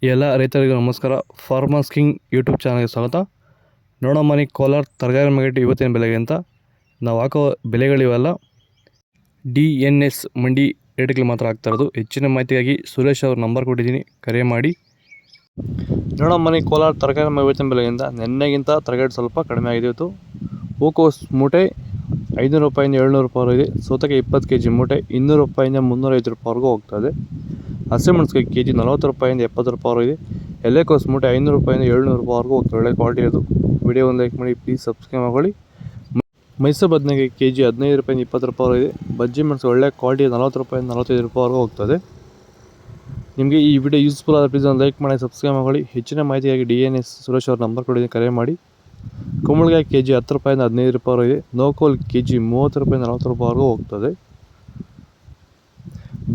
ಎಲ್ಲ ರೈತರಿಗೂ ನಮಸ್ಕಾರ. ಫಾರ್ಮರ್ಸ್ ಕಿಂಗ್ ಯೂಟ್ಯೂಬ್ ಚಾನಲ್ಗೆ ಸ್ವಾಗತ. ನೋಡೋ ಮನೆ ಕೋಲಾರ ತರಕಾರಿ ಮಾರ್ಕೆಟ್ ಇವತ್ತಿನ ಬೆಲೆಗೆ ಅಂತ ನಾವು ಹಾಕೋ ಬೆಲೆಗಳಿವೆಲ್ಲ DNS ಮಂಡಿ ರೇಟ್ಗಳು ಮಾತ್ರ ಆಗ್ತಾ ಇರೋದು. ಹೆಚ್ಚಿನ ಮಾಹಿತಿಗಾಗಿ ಸುರೇಶ್ ಅವ್ರ ನಂಬರ್ ಕೊಟ್ಟಿದ್ದೀನಿ, ಕರೆ ಮಾಡಿ. ನೋಡೋ ಮನೆ ಕೋಲಾರ ತರಕಾರಿ ಇವತ್ತಿನ ಬೆಲೆಗಿಂತ ನೆನ್ನೆಗಿಂತ ತರಕಾರಿ ಸ್ವಲ್ಪ ಕಡಿಮೆ ಆಗಿತ್ತು. ಹೂಕೋಸ್ ಮೂಟೆ 500 ರೂಪಾಯಿಂದ 700 ರೂಪಾಯಿ ಇದೆ. ಸೌತೆಕಾಯಿ 20 kg ಮೂಟೆ 200 ರೂಪಾಯಿಂದ 350 ರೂಪಾಯಿವರೆಗೂ ಹೋಗ್ತಾ ಇದೆ. ಹಸಿಮೆಣಸಿನಕಾಯಿ ಕೆಜಿ 40 ರೂಪಾಯಿಂದ 70 ರೂಪಾಯಿ ಇದೆ. ಎಲೆಕೋಸು ಮೂಟೆ 500 ರೂಪಾಯಿಂದ 700 ರೂಪಾಯಿವರೆಗೂ ಹೋಗ್ತದೆ. ಒಳ್ಳೆ ಕ್ವಾಲಿಟಿ ಅದು. ವಿಡಿಯೋ ಒಂದು ಲೈಕ್ ಮಾಡಿ, ಪ್ಲೀಸ್ ಸಬ್ಸ್ಕ್ರೈಬ್ ಮಾಡಿ. ಮೈಸೂರು ಬದನೆಕಾಯಿ ಕೆಜಿ 15 ರೂಪಾಯಿಂದ 20 ರೂಪಾಯಿ ಇದೆ. ಬಜ್ಜಿ ಮೆಣಸು ಒಳ್ಳೆ ಕ್ವಾಲಿಟಿ 40 ರೂಪಾಯಿಂದ 45 ರೂಪಾಯಿವರೆಗೂ ಹೋಗ್ತದೆ. ನಿಮಗೆ ಈ ವಿಡಿಯೋ ಯೂಸ್ಫುಲ್ ಆದರೆ ಪ್ಲೀಸ್ ಒಂದು ಲೈಕ್ ಮಾಡಿ, ಸಬ್ಸ್ಕ್ರೈಬ್ ಮಾಡಿ. ಹೆಚ್ಚಿನ ಮಾಹಿತಿಯಾಗಿ DNS ಸುರೇಶ್ ಅವ್ರ ನಂಬರ್ ಕೊಡಿ, ಕರೆ ಮಾಡಿ. ಕುಂಬಳಕಾಯಿ ಕೆಜಿ 10 ರೂಪಾಯಿಂದ 15 ರೂಪಾಯಿ ಇದೆ. ನೋಕೋಲ್ ಕೆಜಿ 30 ರೂಪಾಯಿಂದ 40 ರೂಪಾಯಿವರೆಗೂ ಹೋಗ್ತದೆ.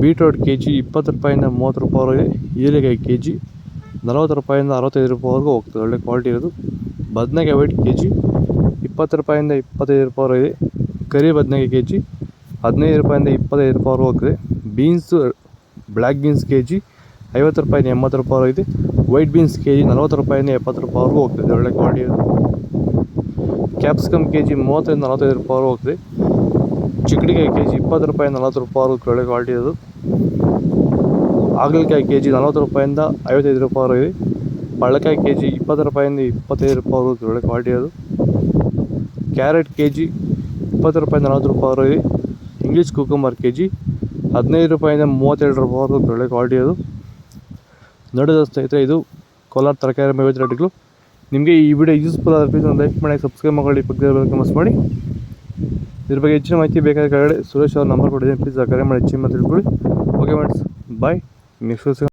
ಬೀಟ್ರೋಟ್ ಕೆಜಿ 20 ರೂಪಾಯಿಂದ 30 ರೂಪಾಯಿ ಇದೆ. ಹೀರೆಕಾಯಿ ಕೆಜಿ 40 ರೂಪಾಯಿಂದ 65 ರೂಪಾಯಿವರೆಗೂ ಹೋಗ್ತದೆ. ಒಳ್ಳೆ ಕ್ವಾಲಿಟಿ ಇರೋದು. ಬದನೆಕಾಯಿ ವೈಟ್ ಕೆಜಿ 20 ರೂಪಾಯಿಂದ 25 ರೂಪಾಯಿ ಇದೆ. ಕರಿ ಬದನೆಕಾಯಿ ಕೆಜಿ 15 ರೂಪಾಯಿಂದ 25 ರೂಪಾಯಿವರೆಗೂ ಹೋಗ್ತದೆ. ಬೀನ್ಸು ಬ್ಲ್ಯಾಕ್ ಬೀನ್ಸ್ ಕೆಜಿ 50 ರೂಪಾಯಿಂದ 80 ರೂಪಾಯಿ ಇದೆ. ವೈಟ್ ಬೀನ್ಸ್ ಕೆಜಿ 40 ರೂಪಾಯಿಂದ 70 ರೂಪಾಯಿವರೆಗೂ ಹೋಗ್ತದೆ. ಒಳ್ಳೆ ಕ್ವಾಲಿಟಿ ಇರೋದು. ಕ್ಯಾಪ್ಸಿಕಮ್ ಕೆಜಿ 30 ರಿಂದ 45 ರೂಪಾಯಿವರೆಗೂ ಹೋಗ್ತದೆ. ಚಿಕ್ಕಡಿಕಾಯಿ ಕೆಜಿ 20 ರೂಪಾಯಿಂದ 40 ರೂಪಾಯಿವರೆಗೂ ಒಳ್ಳೆ ಕ್ವಾಲಿಟಿ ಇರೋದು. ಹಾಗಲಕಾಯಿ ಕೆಜಿ 40 ರೂಪಾಯಿಂದ 55 ರೂಪಾಯಿ ಇದೆ. ಪಳ್ಳಕಾಯಿ ಕೆಜಿ 20 ರೂಪಾಯಿಂದ 25 ರೂಪಾಯಿವರೆಗೂ ಒಳ್ಳೆ ಕ್ವಾಲಿಟಿ ಇರೋದು. ಕ್ಯಾರೆಟ್ ಕೆಜಿ 20 ರೂಪಾಯಿಂದ 40 ರೂಪಾಯಿ ಇದೆ. ಇಂಗ್ಲೀಷ್ ಕುಕುಂಬರ್ ಕೆಜಿ 15 ರೂಪಾಯಿಂದ 32 ರೂಪಾಯಿವರೆಗೂ ಒಳ್ಳೆ ಕ್ವಾಲಿಟಿ ಇರೋದು. ನೋಡಿದ ಸ್ನೇಹಿತರೆ, ಇದು ಕೋಲಾರ ತರಕಾರಿ ಮಾರ್ಕೆಟ್ ರೇಟ್ಗಳು. ನಿಮಗೆ ಈ ವಿಡಿಯೋ ಯೂಸ್ಫುಲ್ ಆದರೆ ಪ್ಲೀಸ್ ಒಂದು ಲೈಕ್ ಮಾಡಿ, ಸಬ್ಸ್ಕ್ರೈಬ್ ಮಾಡಿ, ಪಕ್ಕದ ಕಮೆಂಟ್ಸ್ ಮಾಡಿ. ಇದ್ರ ಬಗ್ಗೆ ಹೆಚ್ಚಿನ ಮಾಹಿತಿ ಬೇಕಾದ ಕೆಳಗಡೆ ಸುರೇಶ್ ಅವ್ರ ನಂಬರ್ ಕೊಟ್ಟಿದ್ದೀನಿ, ಪ್ಲೀಸ್ ಕರೆ ಮಾಡಿ ಹೆಚ್ಚಿನ ಮಾತು ತಿಳ್ಕೊಳ್ಳಿ. ಓಕೆ ಫ್ರೆಂಡ್ಸ್, ಬಾಯ್. ನೆಕ್ಸ್ಟ್